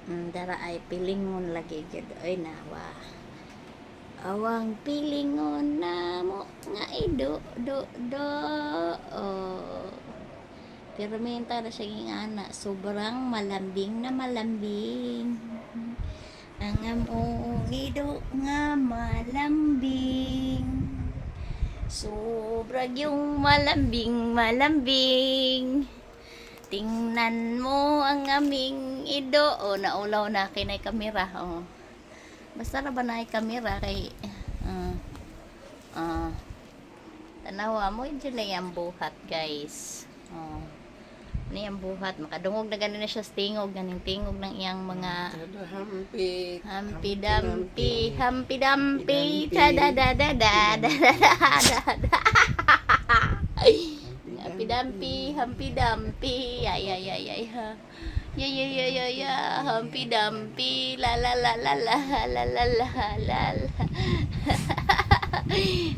Dara ay pilingon lagi gid oy nawa. Awang pilingon na mo nga ido do do. Oh. Pero minta na siya ging ana, sobrang malambing na malambing. Ang among ido nga malambing. Sobra yung malambing, malambing. Tingnan mo ang aming ido. O, naulaw na kinay kamera. O. Basta na ba na kamera kay... tanawa mo, yun lang yung buhat, guys. O. Ano yung buhat? Makadungog na ganin na siya sa tingog. Ganing tingog ng iyang mga... Hampi. Hampi-dampi, hampi-dampi, ta-da-da-da-da-da-da-da-da. Hampi-dampi, hampi-dampi, ay, ay, ay, ay, ha. Ya, ya, ya, ya, ya, hampi-dampi, la, la, la, la, la, la, la, la, la, la.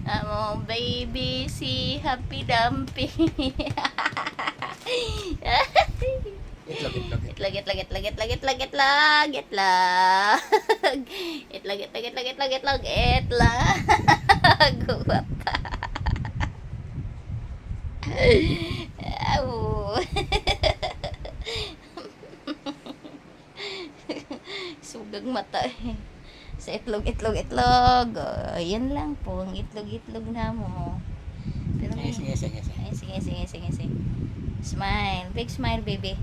Amo, baby, si hampi-dampi. Itlog, itlog. Itlog, itlog, itlog, itlog, itlog, itlog, itlog. Itlog, itlog, itlog, itlog, itlog, itlog. Guwapa. Sugang mata eh. Sa itlog, itlog, itlog. Yan lang po ang itlog, itlog na mo. Pero may... Sige, sige, sige. Ay, sige, sige, sige, sige. Smile. Big smile, baby.